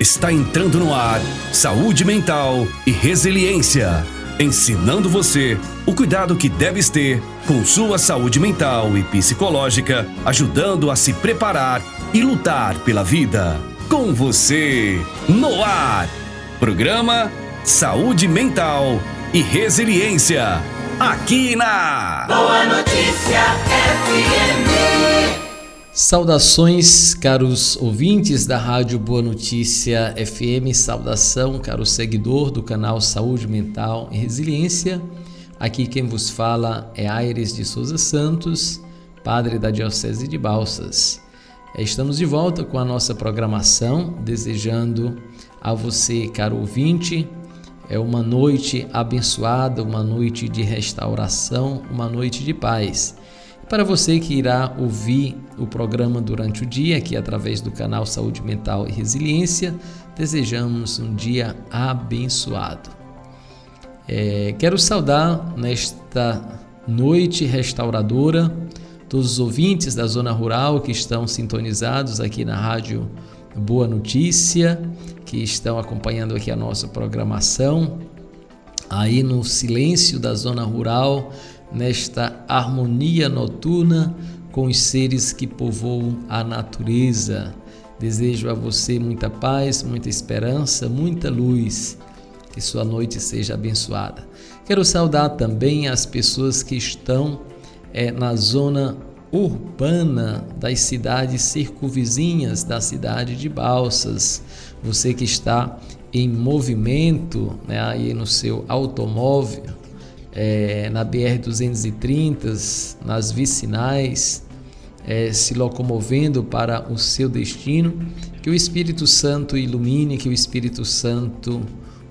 Está entrando no ar Saúde Mental e Resiliência, ensinando você o cuidado que deves ter com sua saúde mental e psicológica, ajudando a se preparar e lutar pela vida. Com você, no ar, programa Saúde Mental e Resiliência, aqui na Boa Notícia FM. Saudações, caros ouvintes da Rádio Boa Notícia FM, saudação, caro seguidor do canal Saúde Mental e Resiliência. Aqui quem vos fala é Aires de Souza Santos, padre da Diocese de Balsas. Estamos de volta com a nossa programação, desejando a você, caro ouvinte, uma noite abençoada, uma noite de restauração, uma noite de paz. Para você que irá ouvir o programa durante o dia, aqui através do canal Saúde Mental e Resiliência, desejamos um dia abençoado. Quero saudar nesta noite restauradora todos os ouvintes da zona rural que estão sintonizados aqui na Rádio Boa Notícia, que estão acompanhando aqui a nossa programação, aí no silêncio da zona rural, nesta harmonia noturna com os seres que povoam a natureza. Desejo a você muita paz, muita esperança, muita luz, que sua noite seja abençoada. Quero saudar também as pessoas que estão na zona urbana das cidades circunvizinhas da cidade de Balsas. Você que está em movimento, aí no seu automóvel, na BR-230, nas vicinais, se locomovendo para o seu destino, que o Espírito Santo ilumine, que o Espírito Santo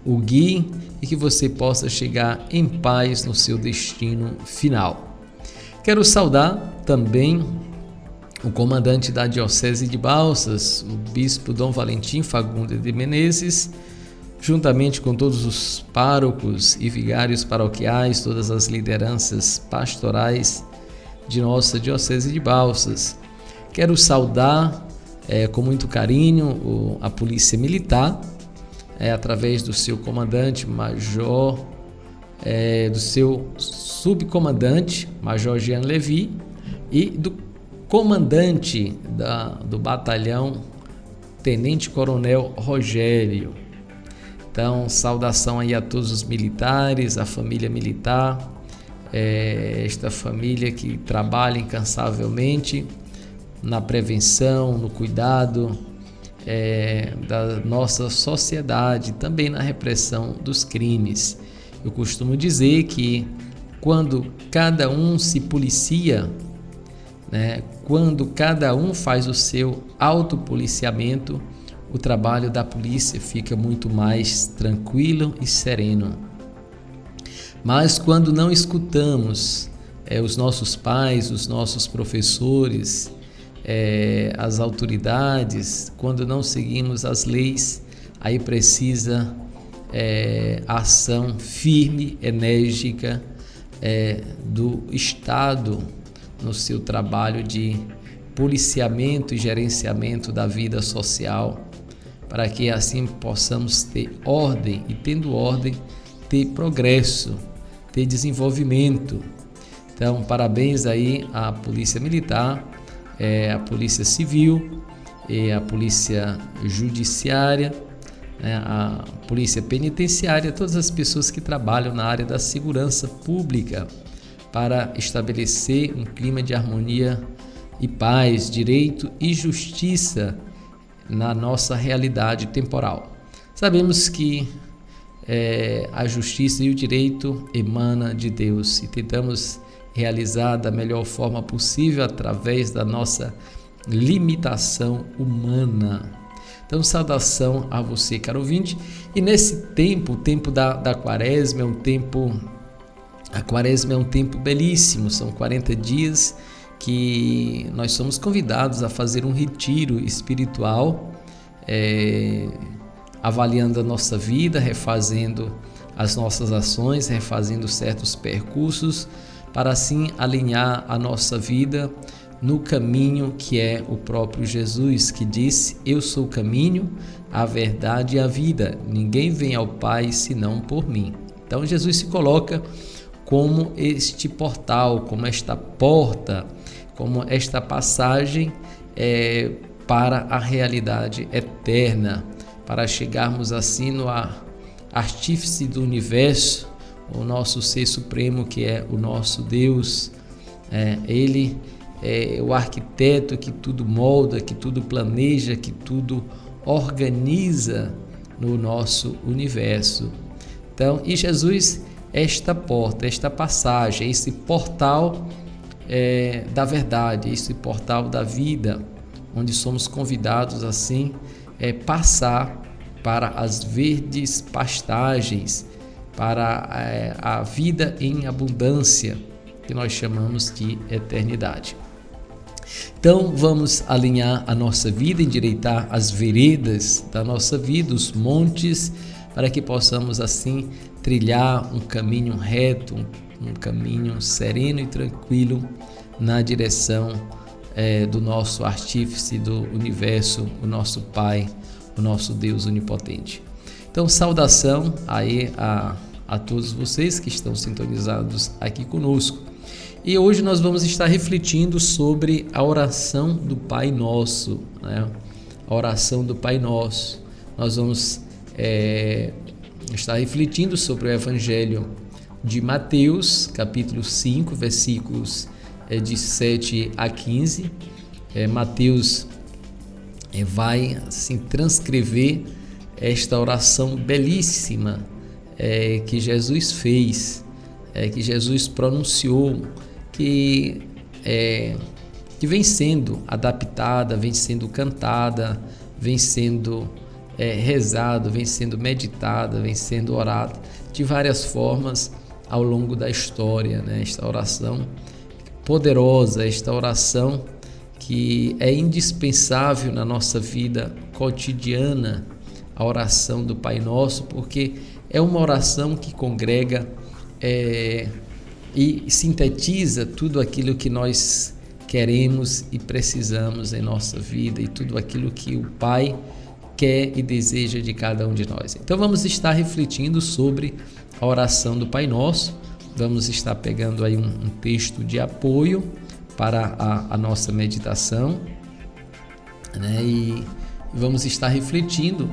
o guie e que você possa chegar em paz no seu destino final. Quero saudar também o comandante da Diocese de Balsas, o Bispo Dom Valentim Fagundes de Menezes, juntamente com todos os párocos e vigários paroquiais, todas as lideranças pastorais de nossa Diocese de Balsas. Quero saudar com muito carinho a Polícia Militar, através do seu comandante Major, do seu subcomandante Major Jean Levi e do comandante do batalhão Tenente Coronel Rogério. Então, saudação aí a todos os militares, a família militar, esta família que trabalha incansavelmente na prevenção, no cuidado da nossa sociedade, também na repressão dos crimes. Eu costumo dizer que quando cada um se policia, quando cada um faz o seu autopoliciamento, o trabalho da polícia fica muito mais tranquilo e sereno. Mas quando não escutamos os nossos pais, os nossos professores, as autoridades, quando não seguimos as leis, aí precisa ação firme, enérgica do Estado no seu trabalho de policiamento e gerenciamento da vida social, para que assim possamos ter ordem e, tendo ordem, ter progresso, ter desenvolvimento. Então, parabéns aí à Polícia Militar, à Polícia Civil, a Polícia Judiciária, a Polícia Penitenciária, todas as pessoas que trabalham na área da segurança pública para estabelecer um clima de harmonia e paz, direito e justiça na nossa realidade temporal. Sabemos que a justiça e o direito emana de Deus e tentamos realizar da melhor forma possível através da nossa limitação humana. Então, saudação a você, caro ouvinte. E nesse tempo, o tempo da Quaresma a Quaresma é um tempo belíssimo, são 40 dias que nós somos convidados a fazer um retiro espiritual, avaliando a nossa vida, refazendo as nossas ações, refazendo certos percursos, para assim alinhar a nossa vida no caminho que é o próprio Jesus, que disse: eu sou o caminho, a verdade e a vida. Ninguém vem ao Pai senão por mim. Então Jesus se coloca como este portal, como esta porta, como esta passagem para a realidade eterna, para chegarmos assim no artífice do universo, o nosso Ser Supremo, que é o nosso Deus. Ele é o arquiteto que tudo molda, que tudo planeja, que tudo organiza no nosso universo. Então, e Jesus é esta porta, esta passagem, esse portal da verdade, esse portal da vida, onde somos convidados assim passar para as verdes pastagens, para a vida em abundância, que nós chamamos de eternidade. Então vamos alinhar a nossa vida, endireitar as veredas da nossa vida, os montes, para que possamos assim trilhar um caminho reto, um caminho sereno e tranquilo na direção do nosso artífice do universo, o nosso Pai, o nosso Deus onipotente. Então, saudação aí a todos vocês que estão sintonizados aqui conosco. E hoje nós vamos estar refletindo sobre a oração do Pai Nosso, né? A oração do Pai Nosso. Nós vamos estar refletindo sobre o Evangelho de Mateus, capítulo 5, versículos de 7 a 15. Mateus vai assim transcrever esta oração belíssima que Jesus fez, que Jesus pronunciou, que vem sendo adaptada, vem sendo cantada, vem sendo rezado, vem sendo meditada, vem sendo orada de várias formas ao longo da história, né? Esta oração poderosa, esta oração que é indispensável na nossa vida cotidiana, a oração do Pai Nosso, porque é uma oração que congrega e sintetiza tudo aquilo que nós queremos e precisamos em nossa vida e tudo aquilo que o Pai quer e deseja de cada um de nós. Então vamos estar refletindo sobre a oração do Pai Nosso, vamos estar pegando aí um texto de apoio para a nossa meditação, né? E vamos estar refletindo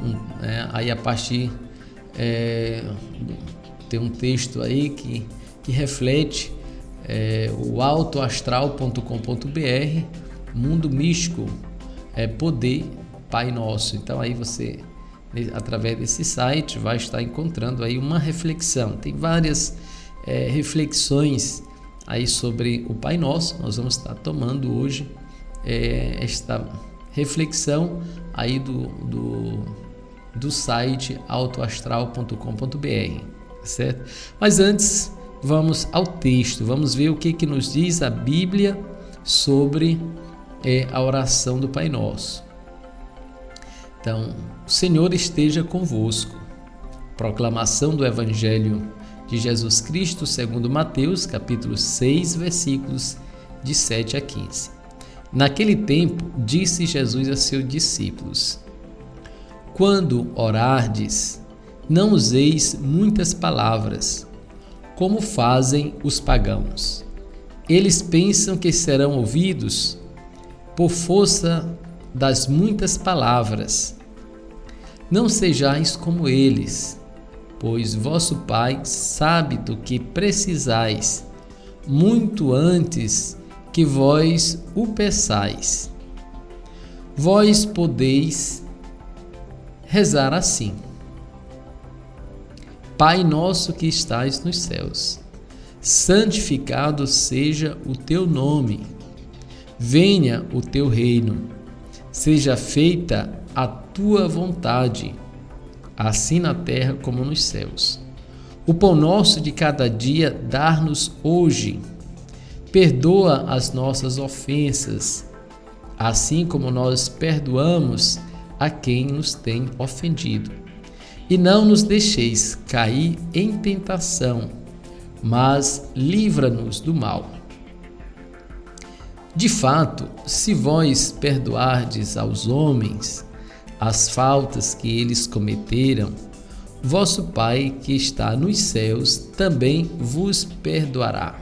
aí a partir tem um texto aí que reflete o altoastral.com.br, Mundo Místico, Poder Pai Nosso. Então aí você, através desse site, vai estar encontrando aí uma reflexão. Tem várias reflexões aí sobre o Pai Nosso. Nós vamos estar tomando hoje esta reflexão aí do site altoastral.com.br, certo? Mas antes, vamos ao texto, vamos ver o que nos diz a Bíblia sobre a oração do Pai Nosso. Então, o Senhor esteja convosco. Proclamação do Evangelho de Jesus Cristo segundo Mateus, capítulo 6, versículos de 7 a 15. Naquele tempo, disse Jesus a seus discípulos: quando orardes, não useis muitas palavras, como fazem os pagãos. Eles pensam que serão ouvidos por força das muitas palavras. Não sejais como eles, pois vosso Pai sabe do que precisais, muito antes que vós o peçais. Vós podeis rezar assim: Pai nosso que estais nos céus, santificado seja o teu nome. Venha o teu reino. Seja feita a tua vontade, assim na terra como nos céus. O pão nosso de cada dia dá-nos hoje. Perdoa as nossas ofensas, assim como nós perdoamos a quem nos tem ofendido. E não nos deixeis cair em tentação, mas livra-nos do mal. De fato, se vós perdoardes aos homens as faltas que eles cometeram, vosso Pai que está nos céus também vos perdoará.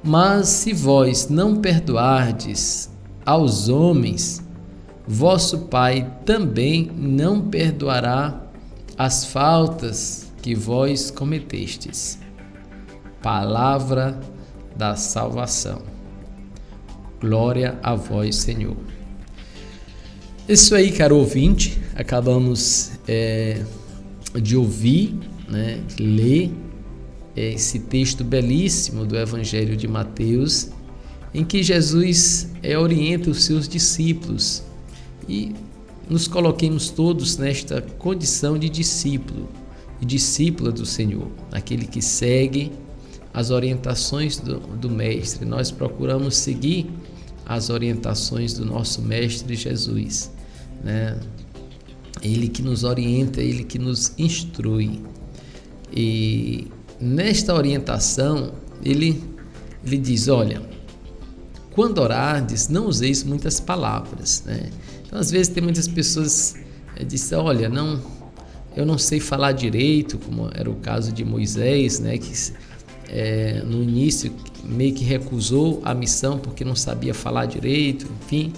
Mas se vós não perdoardes aos homens, vosso Pai também não perdoará as faltas que vós cometestes. Palavra da salvação. Glória a vós, Senhor. Isso aí, caro ouvinte, acabamos de ouvir, de ler esse texto belíssimo do Evangelho de Mateus, em que Jesus orienta os seus discípulos, e nos coloquemos todos nesta condição de discípulo e discípula do Senhor, aquele que segue as orientações do Mestre. Nós procuramos seguir as orientações do nosso Mestre Jesus, Ele que nos orienta, Ele que nos instrui. E nesta orientação, Ele diz, olha, quando orardes, não useis muitas palavras, Então, às vezes, tem muitas pessoas que dizem, olha, eu não sei falar direito, como era o caso de Moisés, que no início meio que recusou a missão porque não sabia falar direito, enfim.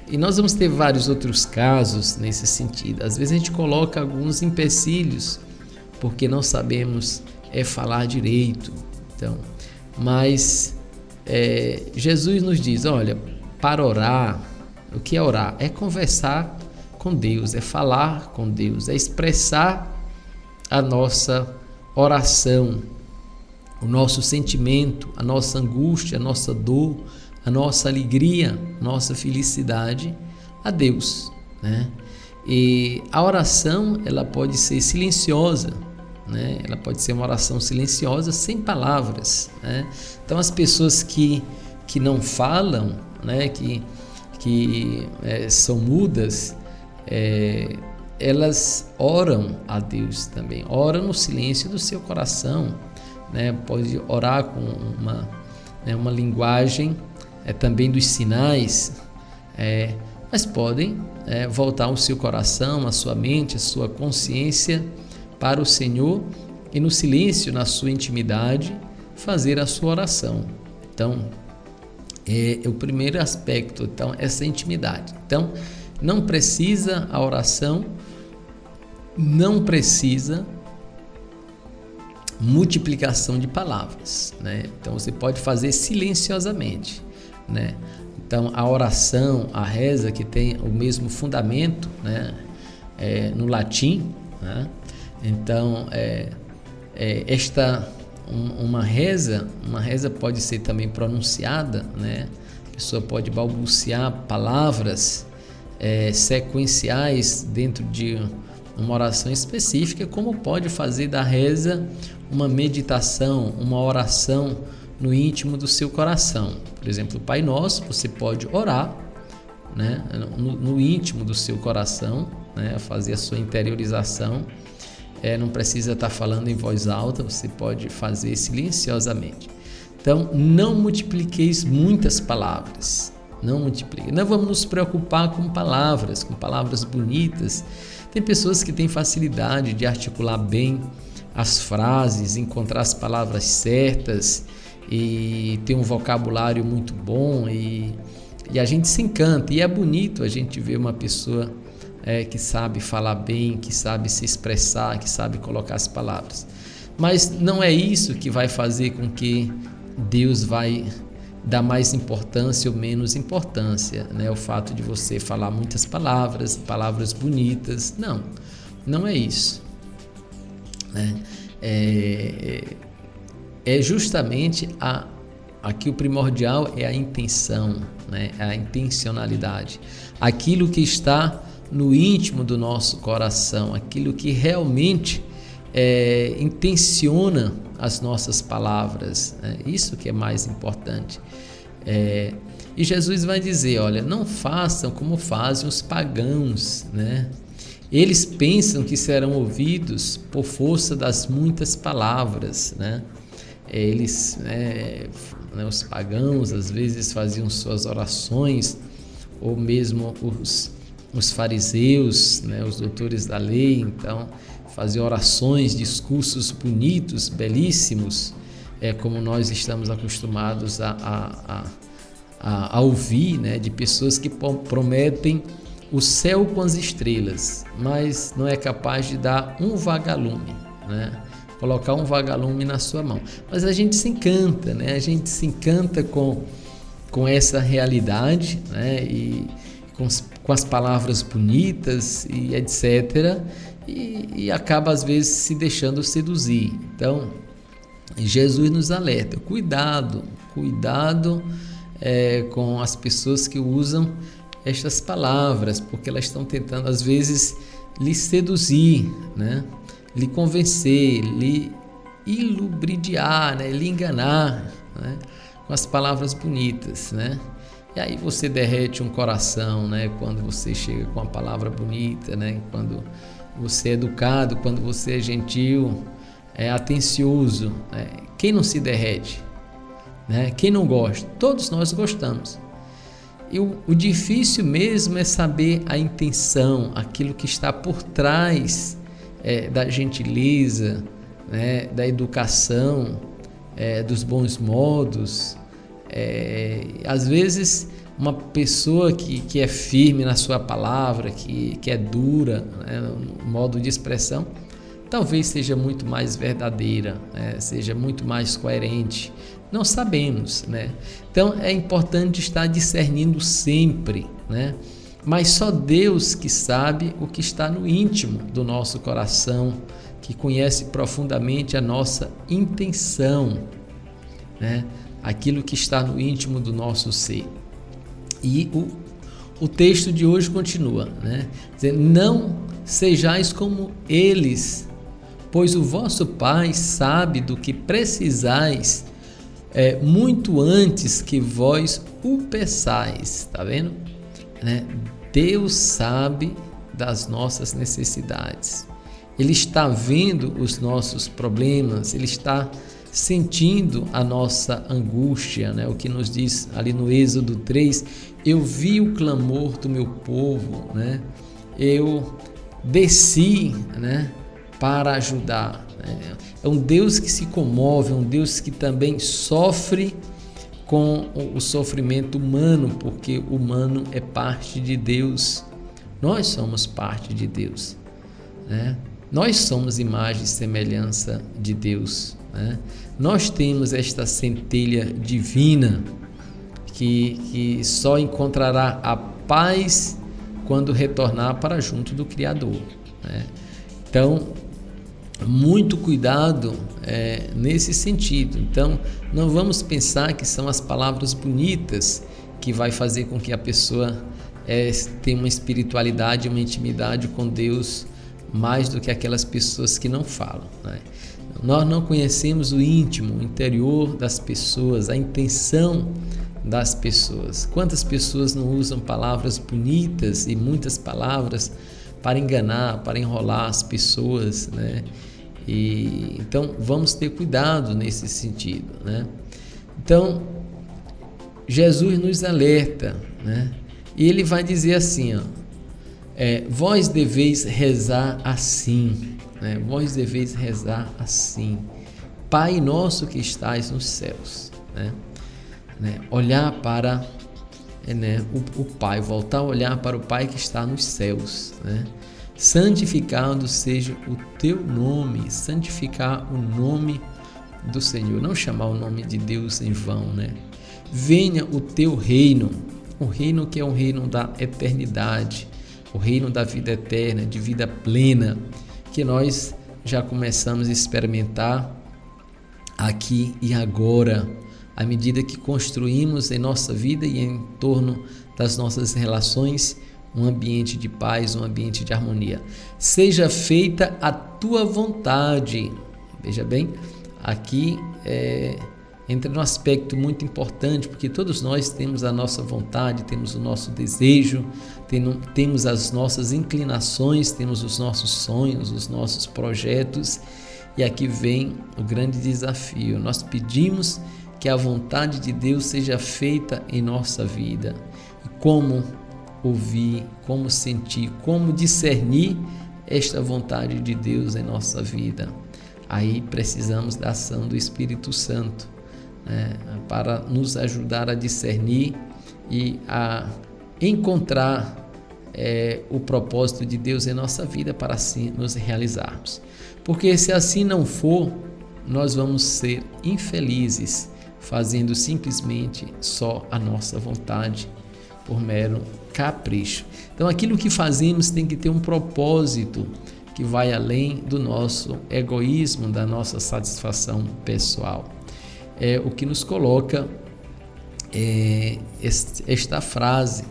E nós vamos ter vários outros casos nesse sentido. Às vezes a gente coloca alguns empecilhos porque não sabemos falar direito. Então, mas Jesus nos diz, olha, para orar, o que é orar? É conversar com Deus, é falar com Deus, é expressar a nossa oração, o nosso sentimento, a nossa angústia, a nossa dor, a nossa alegria, a nossa felicidade a Deus, E a oração, ela pode ser silenciosa, Ela pode ser uma oração silenciosa, sem palavras, Então, as pessoas que não falam, que são mudas, elas oram a Deus também, oram no silêncio do seu coração, Pode orar com uma linguagem também dos sinais, mas podem voltar o seu coração, a sua mente, a sua consciência para o Senhor e no silêncio, na sua intimidade, fazer a sua oração. Então, é o primeiro aspecto, então, essa intimidade. Então, não precisa a oração, não precisa multiplicação de palavras, Então, você pode fazer silenciosamente, Então, a oração, a reza, que tem o mesmo fundamento, no latim, Então, uma reza pode ser também pronunciada, A pessoa pode balbuciar palavras sequenciais dentro de uma oração específica, como pode fazer da reza uma meditação, uma oração no íntimo do seu coração. Por exemplo, o Pai Nosso, você pode orar, no íntimo do seu coração, fazer a sua interiorização. Não precisa estar falando em voz alta, você pode fazer silenciosamente. Então, não multipliqueis muitas palavras, não multiplique. Não vamos nos preocupar com palavras bonitas. Tem pessoas que têm facilidade de articular bem as frases, encontrar as palavras certas e ter um vocabulário muito bom, e a gente se encanta, e é bonito a gente ver uma pessoa que sabe falar bem, que sabe se expressar, que sabe colocar as palavras. Mas não é isso que vai fazer com que Deus vai dar mais importância ou menos importância, O fato de você falar muitas palavras bonitas, não é isso, É justamente aqui o primordial é a intenção, A intencionalidade, aquilo que está no íntimo do nosso coração, aquilo que realmente intenciona as nossas palavras, isso que é mais importante. E Jesus vai dizer, olha, não façam como fazem os pagãos, Eles pensam que serão ouvidos por força das muitas palavras, eles, os pagãos, às vezes faziam suas orações, ou mesmo os fariseus, os doutores da lei, então faziam orações, discursos bonitos, belíssimos, como nós estamos acostumados a ouvir, de pessoas que prometem o céu com as estrelas, mas não é capaz de dar um vagalume, colocar um vagalume na sua mão. Mas a gente se encanta, a gente se encanta com essa realidade, e com as palavras bonitas e etc., e acaba às vezes se deixando seduzir. Então, Jesus nos alerta: cuidado com as pessoas que usam estas palavras, porque elas estão tentando às vezes lhe seduzir, lhe convencer, lhe ilubridiar, lhe enganar, com as palavras bonitas, E aí você derrete um coração, quando você chega com uma palavra bonita, quando você é educado, quando você é gentil, é atencioso, Quem não se derrete? Quem não gosta? Todos nós gostamos. E o difícil mesmo é saber a intenção, aquilo que está por trás da gentileza, da educação, dos bons modos. Às vezes uma pessoa que é firme na sua palavra, que é dura, no modo de expressão, talvez seja muito mais verdadeira, seja muito mais coerente. Não sabemos, Então é importante estar discernindo sempre, Mas só Deus que sabe o que está no íntimo do nosso coração, que conhece profundamente a nossa intenção, Aquilo que está no íntimo do nosso ser. E o texto de hoje continua, dizendo: não sejais como eles, pois o vosso Pai sabe do que precisais muito antes que vós o peçais. Está vendo? Deus sabe das nossas necessidades. Ele está vendo os nossos problemas, Ele está sentindo a nossa angústia, o que nos diz ali no Êxodo 3, eu vi o clamor do meu povo, eu desci, para ajudar. É um Deus que se comove, é um Deus que também sofre com o sofrimento humano, porque o humano é parte de Deus. Nós somos parte de Deus, Nós somos imagem e semelhança de Deus, Nós temos esta centelha divina que só encontrará a paz quando retornar para junto do Criador, Então, muito cuidado nesse sentido. Então, não vamos pensar que são as palavras bonitas que vai fazer com que a pessoa tenha uma espiritualidade, uma intimidade com Deus mais do que aquelas pessoas que não falam, Nós não conhecemos o íntimo, o interior das pessoas, a intenção das pessoas. Quantas pessoas não usam palavras bonitas e muitas palavras para enganar, para enrolar as pessoas, Então, vamos ter cuidado nesse sentido, Então, Jesus nos alerta, E Ele vai dizer assim, vós deveis rezar assim, Vós deveis rezar assim: Pai nosso que estais nos céus, Olhar para o Pai, voltar a olhar para o Pai que está nos céus, Santificado seja o teu nome, santificar o nome do Senhor, não chamar o nome de Deus em vão, Venha o teu reino, o reino que é o reino da eternidade, o reino da vida eterna, de vida plena, que nós já começamos a experimentar aqui e agora, à medida que construímos em nossa vida e em torno das nossas relações um ambiente de paz, um ambiente de harmonia. Seja feita a tua vontade. Veja bem, aqui entra num aspecto muito importante, porque todos nós temos a nossa vontade, temos o nosso desejo, temos as nossas inclinações, temos os nossos sonhos, os nossos projetos, E aqui vem o grande desafio. Nós pedimos que a vontade de Deus seja feita em nossa vida. E como ouvir, como sentir, como discernir esta vontade de Deus em nossa vida? Aí precisamos da ação do Espírito Santo, né, para nos ajudar a discernir e a encontrar o propósito de Deus em nossa vida, para assim nos realizarmos. Porque se assim não for, nós vamos ser infelizes, fazendo simplesmente só a nossa vontade, por mero capricho. Então aquilo que fazemos tem que ter um propósito que vai além do nosso egoísmo, da nossa satisfação pessoal. É o que nos coloca esta frase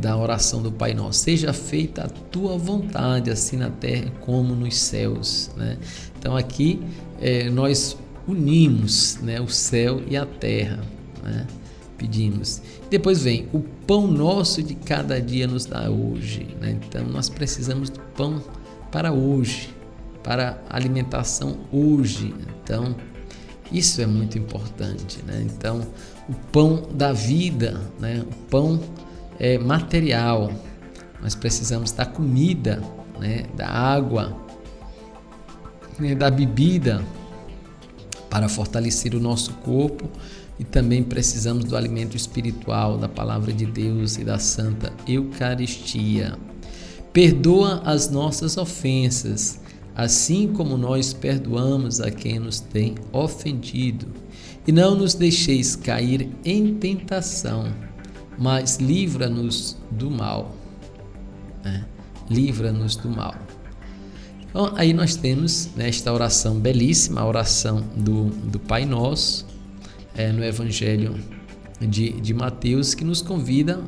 da oração do Pai Nosso: seja feita a tua vontade, assim na terra como nos céus, né? Então aqui nós unimos, né, o céu e a terra, né? Pedimos. Depois vem: o pão nosso de cada dia nos dá hoje, né? Então nós precisamos do pão para hoje, para alimentação hoje. Então isso é muito importante, né? Então o pão da vida, né? O pão material. Nós precisamos da comida, né? Da água, né? Da bebida, para fortalecer o nosso corpo, e também precisamos do alimento espiritual, da palavra de Deus e da Santa Eucaristia. Perdoa as nossas ofensas, assim como nós perdoamos a quem nos tem ofendido. E não nos deixeis cair em tentação, mas livra-nos do mal. Livra-nos do mal. Então, aí nós temos nesta oração belíssima, a oração do Pai Nosso, no Evangelho de Mateus, que nos convida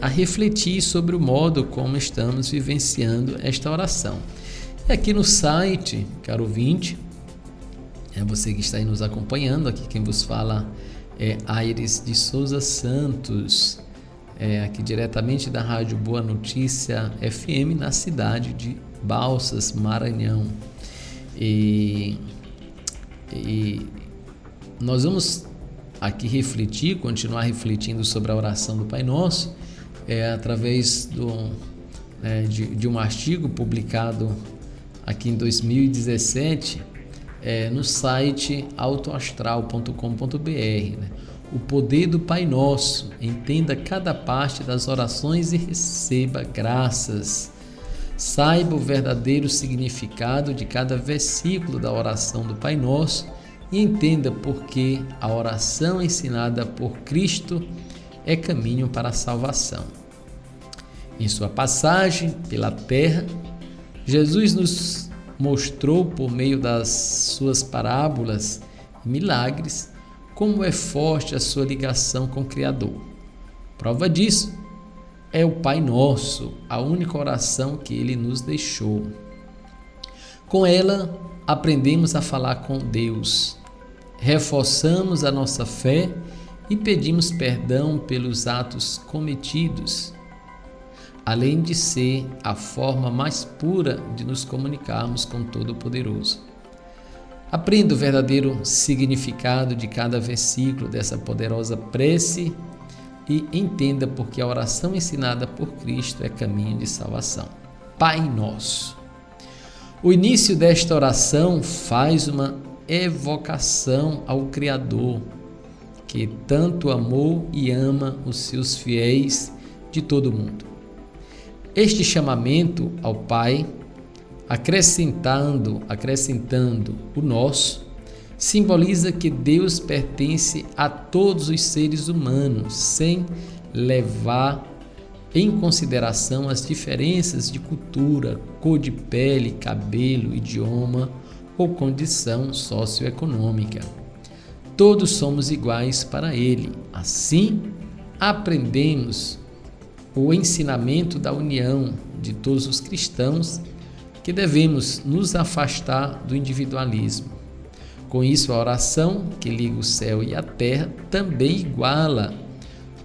a refletir sobre o modo como estamos vivenciando esta oração. E aqui no site, caro ouvinte, você que está aí nos acompanhando, aqui quem vos fala Aires de Souza Santos, aqui diretamente da Rádio Boa Notícia FM, na cidade de Balsas, Maranhão. E nós vamos aqui refletir, continuar refletindo sobre a oração do Pai Nosso, através de um artigo publicado aqui em 2017, no site autoastral.com.br, né? O poder do Pai Nosso. Entenda cada parte das orações e receba graças. Saiba o verdadeiro significado de cada versículo da oração do Pai Nosso e entenda por que a oração ensinada por Cristo é caminho para a salvação. Em sua passagem pela terra, Jesus nos mostrou por meio das suas parábolas e milagres como é forte a sua ligação com o Criador. Prova disso é o Pai Nosso, a única oração que Ele nos deixou. Com ela, aprendemos a falar com Deus, reforçamos a nossa fé e pedimos perdão pelos atos cometidos, além de ser a forma mais pura de nos comunicarmos com o Todo-Poderoso. Aprenda o verdadeiro significado de cada versículo dessa poderosa prece e entenda porque a oração ensinada por Cristo é caminho de salvação. Pai Nosso. O início desta oração faz uma evocação ao Criador, que tanto amou e ama os seus fiéis de todo o mundo. Este chamamento ao Pai, acrescentando o nosso, simboliza que Deus pertence a todos os seres humanos, sem levar em consideração as diferenças de cultura, cor de pele, cabelo, idioma ou condição socioeconômica. Todos somos iguais para Ele. Assim, aprendemos o ensinamento da união de todos os cristãos, que devemos nos afastar do individualismo. Com isso, a oração que liga o céu e a terra também iguala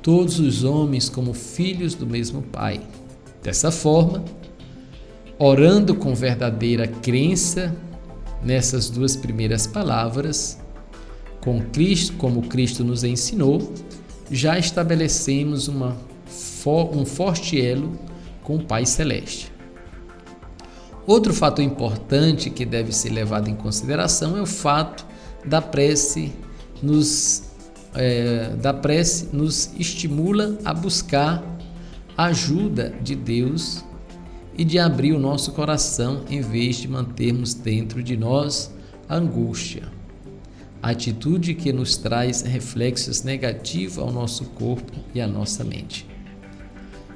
todos os homens como filhos do mesmo Pai. Dessa forma, orando com verdadeira crença nessas duas primeiras palavras, com Cristo, como Cristo nos ensinou, já estabelecemos um forte elo com o Pai Celeste. Outro fator importante que deve ser levado em consideração é o fato da prece nos estimula a buscar a ajuda de Deus e de abrir o nosso coração em vez de mantermos dentro de nós a angústia. A atitude que nos traz reflexos negativos ao nosso corpo e à nossa mente.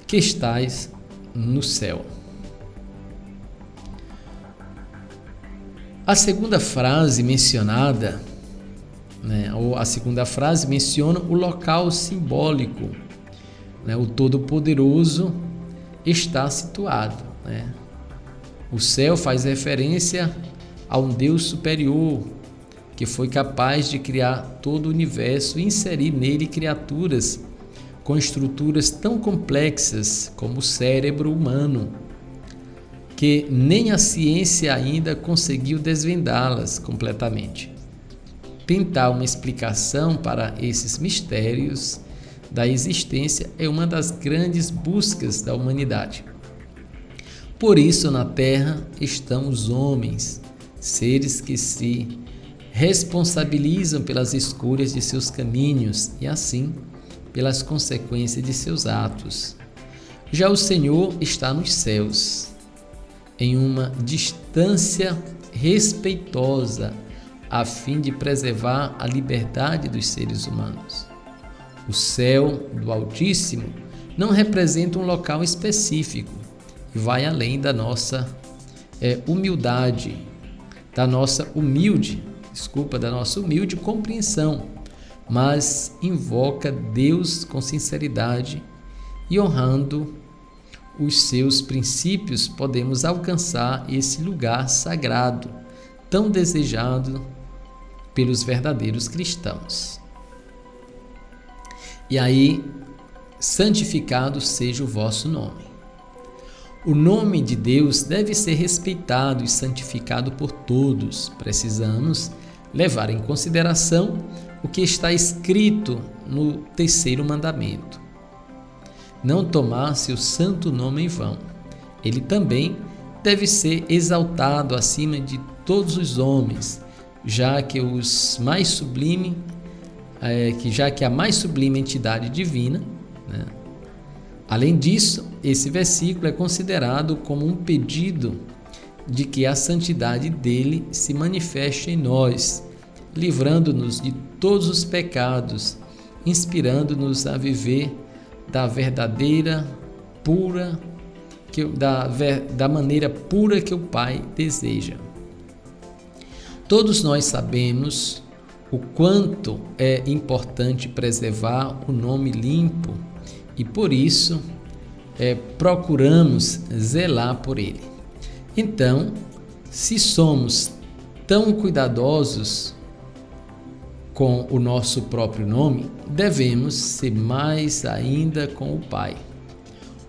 Que estais no céu. A segunda frase mencionada, ou a segunda frase menciona o local simbólico. O Todo-Poderoso está situado. O céu faz referência a um Deus superior que foi capaz de criar todo o universo e inserir nele criaturas com estruturas tão complexas como o cérebro humano, que nem a ciência ainda conseguiu desvendá-las completamente. Tentar uma explicação para esses mistérios da existência é uma das grandes buscas da humanidade. Por isso, na Terra estão os homens, seres que se responsabilizam pelas escolhas de seus caminhos e, assim, pelas consequências de seus atos. Já o Senhor está nos céus, em uma distância respeitosa, a fim de preservar a liberdade dos seres humanos. O céu do Altíssimo não representa um local específico e vai além da nossa humilde compreensão, mas invoca Deus com sinceridade e honrando os seus princípios podemos alcançar esse lugar sagrado, tão desejado pelos verdadeiros cristãos. E aí, santificado seja o vosso nome. O nome de Deus deve ser respeitado e santificado por todos. Precisamos levar em consideração o que está escrito no 3º mandamento. Não tomar seu santo nome em vão. Ele também deve ser exaltado acima de todos os homens, já que a mais sublime entidade divina, Além disso, esse versículo é considerado como um pedido de que a santidade dele se manifeste em nós, livrando-nos de todos os pecados, inspirando-nos a viver da maneira pura que o Pai deseja. Todos nós sabemos o quanto é importante preservar o nome limpo e por isso procuramos zelar por ele. Então, se somos tão cuidadosos com o nosso próprio nome, devemos ser mais ainda com o Pai.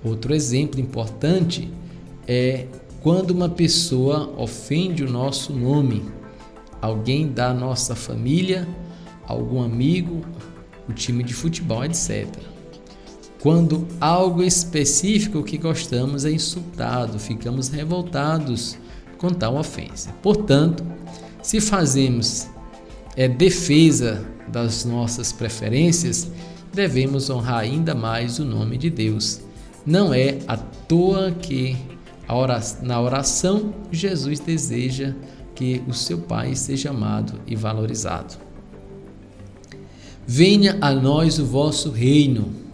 Outro exemplo importante é quando uma pessoa ofende o nosso nome, alguém da nossa família, algum amigo, o time de futebol, etc. Quando algo específico que gostamos é insultado, ficamos revoltados com tal ofensa. Portanto, se fazemos defesa das nossas preferências, devemos honrar ainda mais o nome de Deus. Não é à toa que na oração Jesus deseja que o seu Pai seja amado e valorizado. Venha a nós o vosso reino.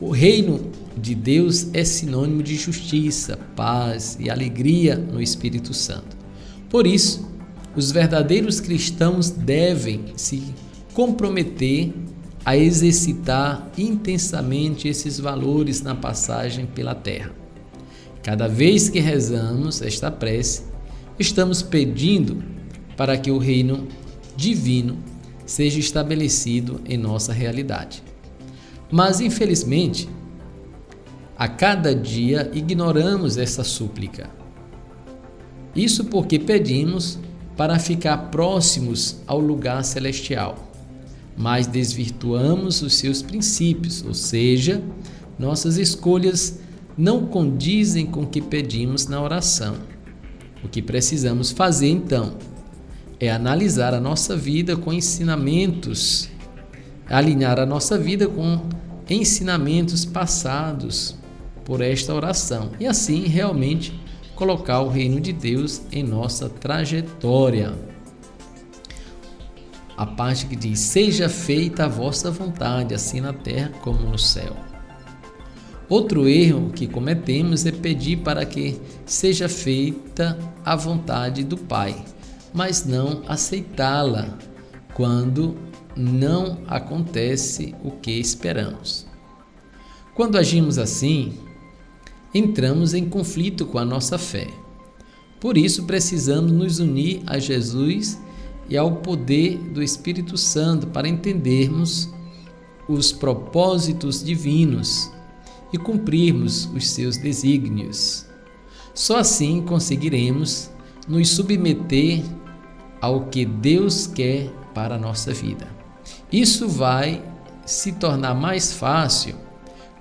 O reino de Deus é sinônimo de justiça, paz e alegria no Espírito Santo. Por isso, os verdadeiros cristãos devem se comprometer a exercitar intensamente esses valores na passagem pela terra. Cada vez que rezamos esta prece, estamos pedindo para que o reino divino seja estabelecido em nossa realidade. Mas, infelizmente, a cada dia ignoramos essa súplica. Isso porque pedimos para ficar próximos ao lugar celestial, mas desvirtuamos os seus princípios, ou seja, nossas escolhas não condizem com o que pedimos na oração. O que precisamos fazer, então, é analisar a nossa vida com ensinamentos, alinhar a nossa vida com ensinamentos passados por esta oração e assim realmente colocar o reino de Deus em nossa trajetória. A parte que diz: seja feita a vossa vontade, assim na terra como no céu. Outro erro que cometemos é pedir para que seja feita a vontade do Pai, mas não aceitá-la quando não acontece o que esperamos. Quando agimos assim, entramos em conflito com a nossa fé. Por isso, precisamos nos unir a Jesus e ao poder do Espírito Santo para entendermos os propósitos divinos e cumprirmos os seus desígnios. Só assim conseguiremos nos submeter ao que Deus quer para a nossa vida. Isso vai se tornar mais fácil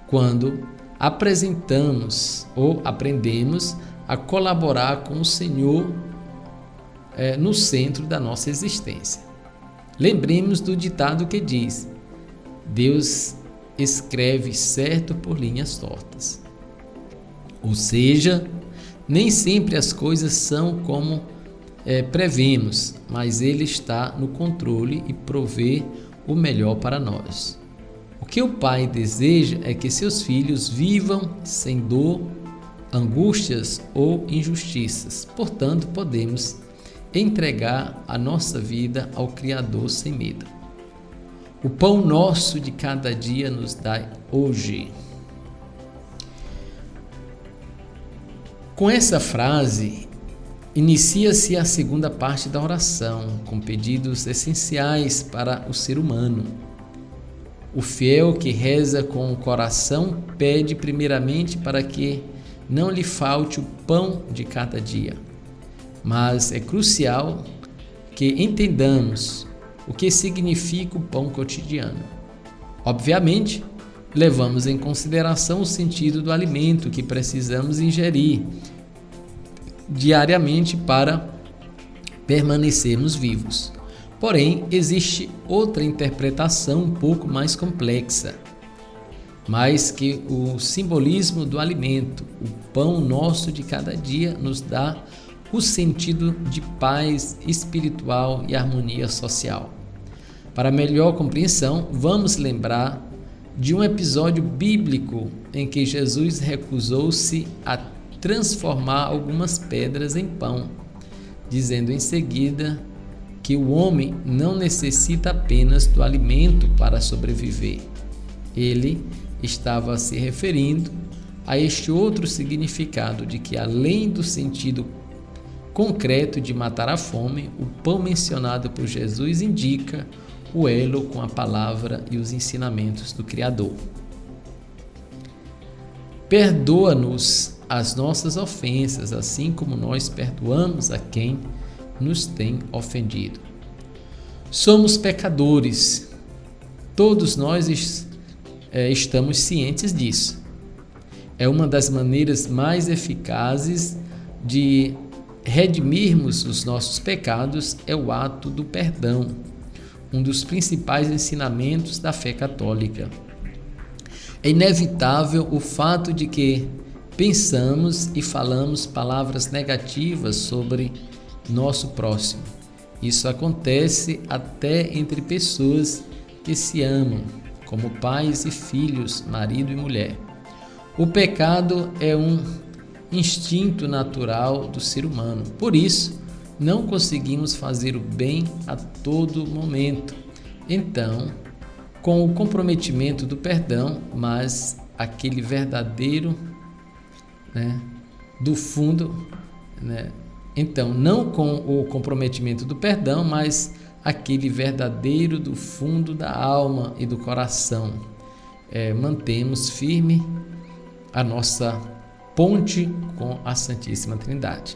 quando apresentamos ou aprendemos a colaborar com o Senhor no centro da nossa existência. Lembremos do ditado que diz: Deus escreve certo por linhas tortas. Ou seja, nem sempre as coisas são como prevemos, mas Ele está no controle e provê o melhor para nós. O que o Pai deseja é que seus filhos vivam sem dor, angústias ou injustiças. Portanto, podemos entregar a nossa vida ao Criador sem medo. O pão nosso de cada dia nos dai hoje. Com essa frase, inicia-se a segunda parte da oração, com pedidos essenciais para o ser humano. O fiel que reza com o coração pede primeiramente para que não lhe falte o pão de cada dia. Mas é crucial que entendamos o que significa o pão cotidiano. Obviamente, levamos em consideração o sentido do alimento que precisamos ingerir diariamente para permanecermos vivos. Porém, existe outra interpretação um pouco mais complexa, mas que o simbolismo do alimento, o pão nosso de cada dia, nos dá o sentido de paz espiritual e harmonia social. Para melhor compreensão, vamos lembrar de um episódio bíblico em que Jesus recusou-se a transformar algumas pedras em pão, dizendo em seguida que o homem não necessita apenas do alimento para sobreviver. Ele estava se referindo a este outro significado de que, além do sentido concreto de matar a fome, o pão mencionado por Jesus indica o elo com a palavra e os ensinamentos do Criador. Perdoa-nos as nossas ofensas, assim como nós perdoamos a quem nos tem ofendido. Somos pecadores, todos nós estamos cientes disso. É uma das maneiras mais eficazes de redimirmos os nossos pecados é o ato do perdão, um dos principais ensinamentos da fé católica. É inevitável o fato de que pensamos e falamos palavras negativas sobre nosso próximo. Isso acontece até entre pessoas que se amam, como pais e filhos, marido e mulher. O pecado é um instinto natural do ser humano. Por isso, não conseguimos fazer o bem a todo momento. Então, com o comprometimento do perdão, mas aquele verdadeiro, do fundo, então, não com o comprometimento do perdão, mas aquele verdadeiro do fundo da alma e do coração. Mantemos firme a nossa ponte com a Santíssima Trindade.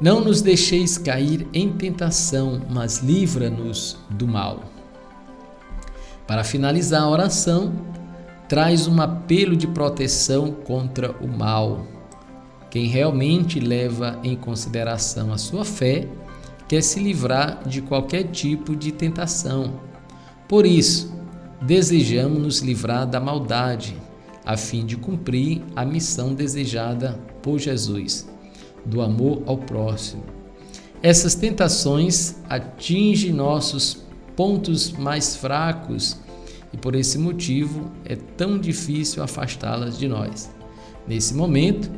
Não nos deixeis cair em tentação, mas livra-nos do mal. Para finalizar a oração, traz um apelo de proteção contra o mal. Quem realmente leva em consideração a sua fé, quer se livrar de qualquer tipo de tentação. Por isso, desejamos nos livrar da maldade, a fim de cumprir a missão desejada por Jesus, do amor ao próximo. Essas tentações atingem nossos pontos mais fracos e por esse motivo é tão difícil afastá-las de nós. Nesse momento,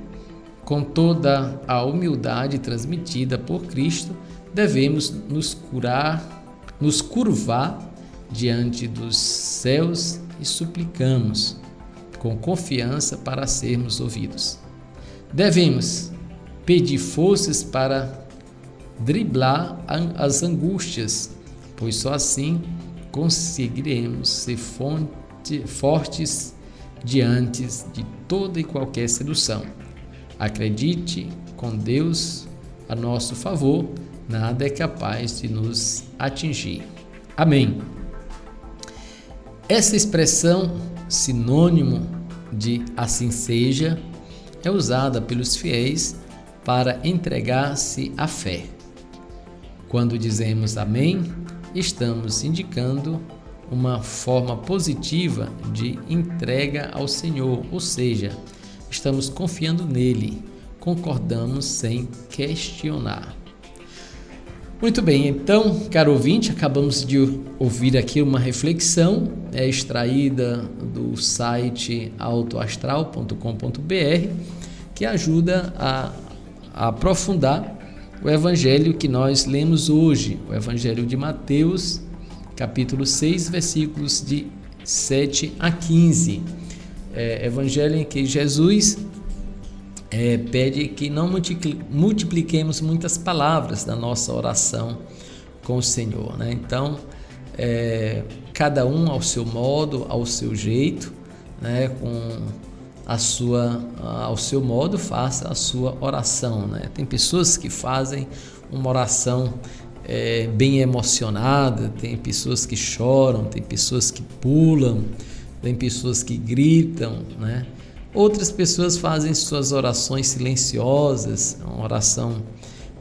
com toda a humildade transmitida por Cristo, devemos nos curvar diante dos céus e suplicamos com confiança para sermos ouvidos. Devemos pedir forças para driblar as angústias, pois só assim conseguiremos ser fortes diante de toda e qualquer sedução. Acredite, com Deus a nosso favor, nada é capaz de nos atingir. Amém. Essa expressão, sinônimo de assim seja, é usada pelos fiéis para entregar-se à fé. Quando dizemos amém, estamos indicando uma forma positiva de entrega ao Senhor, ou seja, estamos confiando nele, concordamos sem questionar. Muito bem, então, caro ouvinte, acabamos de ouvir aqui uma reflexão extraída do site autoastral.com.br, que ajuda a aprofundar o evangelho que nós lemos hoje, o evangelho de Mateus, capítulo 6, versículos de 7 a 15. Evangelho em que Jesus pede que não multipliquemos muitas palavras na nossa oração com o Senhor, né? Então, cada um ao seu modo, ao seu jeito, né? Ao seu modo, faça a sua oração, né? Tem pessoas que fazem uma oração bem emocionada, tem pessoas que choram, tem pessoas que pulam, tem pessoas que gritam, né? Outras pessoas fazem suas orações silenciosas, uma oração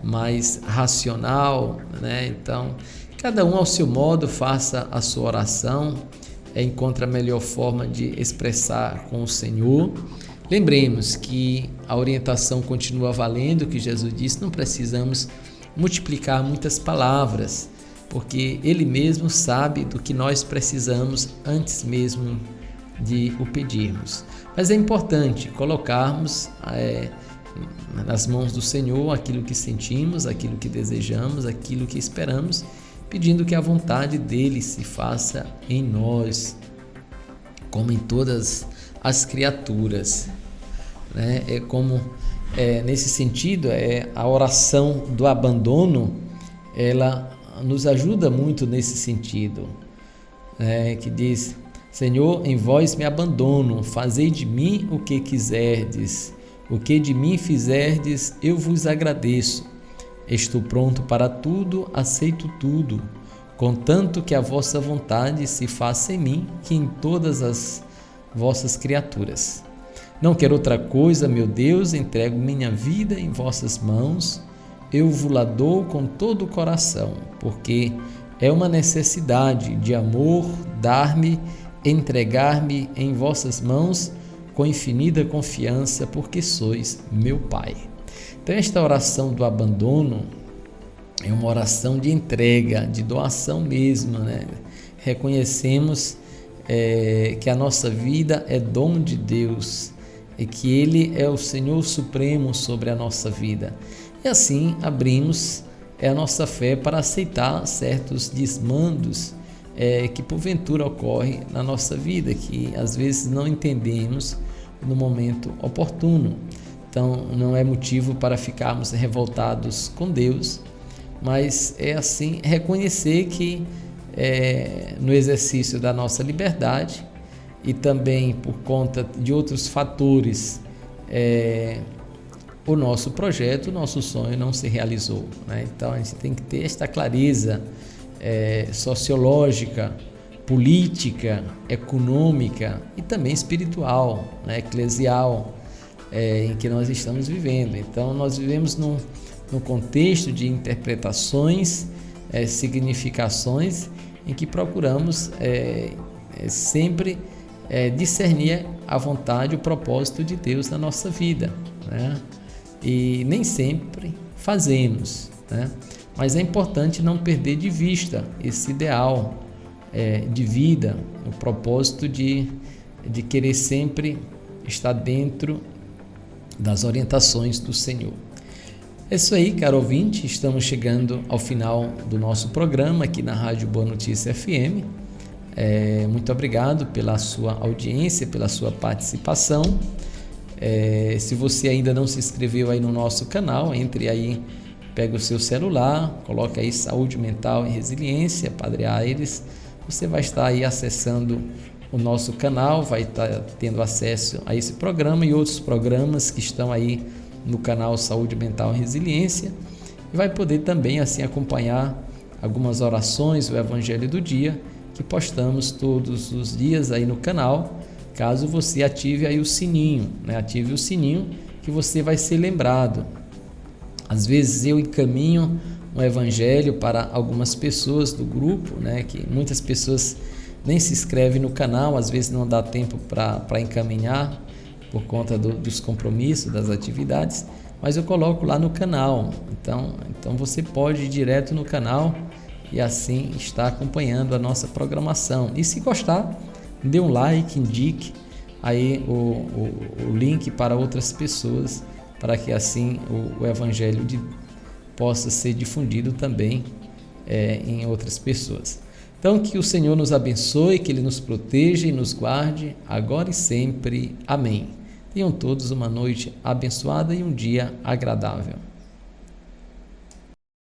mais racional, né? Então, cada um ao seu modo faça a sua oração, encontre a melhor forma de expressar com o Senhor. Lembremos que a orientação continua valendo, que Jesus disse, não precisamos multiplicar muitas palavras, porque Ele mesmo sabe do que nós precisamos antes mesmo de o pedirmos. Mas é importante colocarmos nas mãos do Senhor aquilo que sentimos, aquilo que desejamos, aquilo que esperamos, pedindo que a vontade dele se faça em nós, como em todas as criaturas, né? Nesse sentido, a oração do abandono, ela nos ajuda muito nesse sentido, que diz: Senhor, em vós me abandono, fazei de mim o que quiserdes, o que de mim fizerdes, eu vos agradeço. Estou pronto para tudo, aceito tudo, contanto que a vossa vontade se faça em mim, que em todas as vossas criaturas. Não quero outra coisa, meu Deus, entrego minha vida em vossas mãos, eu vos-la dou com todo o coração, porque é uma necessidade de amor dar-me, entregar-me em vossas mãos com infinita confiança, porque sois meu Pai. Então, esta oração do abandono é uma oração de entrega, de doação mesmo, né? Reconhecemos que a nossa vida é dom de Deus e que Ele é o Senhor Supremo sobre a nossa vida. E assim abrimos a nossa fé para aceitar certos desmandos que porventura ocorrem na nossa vida, que às vezes não entendemos no momento oportuno. Então, não é motivo para ficarmos revoltados com Deus, mas é assim reconhecer que no exercício da nossa liberdade e também por conta de outros fatores o nosso projeto, o nosso sonho não se realizou, né? Então a gente tem que ter esta clareza sociológica, política, econômica e também espiritual, né? Eclesial, em que nós estamos vivendo. Então nós vivemos num contexto de interpretações, significações, em que procuramos sempre discernir a vontade, o propósito de Deus na nossa vida, né? E nem sempre fazemos, né? Mas é importante não perder de vista esse ideal de vida, o propósito de querer sempre estar dentro das orientações do Senhor. É isso aí, caro ouvinte, estamos chegando ao final do nosso programa aqui na Rádio Boa Notícia FM. Muito obrigado pela sua audiência, pela sua participação. Se você ainda não se inscreveu aí no nosso canal, entre aí, pega o seu celular, coloca aí Saúde Mental e Resiliência, Padre Aires. Você vai estar aí acessando o nosso canal, vai estar tendo acesso a esse programa e outros programas que estão aí no canal Saúde Mental e Resiliência, e vai poder também assim acompanhar algumas orações, o Evangelho do Dia, que postamos todos os dias aí no canal, caso você ative aí o sininho, né? Ative o sininho que você vai ser lembrado. Às vezes eu encaminho um evangelho para algumas pessoas do grupo, né? Que muitas pessoas nem se inscrevem no canal, às vezes não dá tempo para encaminhar por conta dos compromissos, das atividades, mas eu coloco lá no canal. Então você pode ir direto no canal e assim estar acompanhando a nossa programação. E se gostar, dê um like, indique aí o link para outras pessoas, para que assim o Evangelho possa ser difundido também em outras pessoas. Então, que o Senhor nos abençoe, que Ele nos proteja e nos guarde, agora e sempre. Amém. Tenham todos uma noite abençoada e um dia agradável.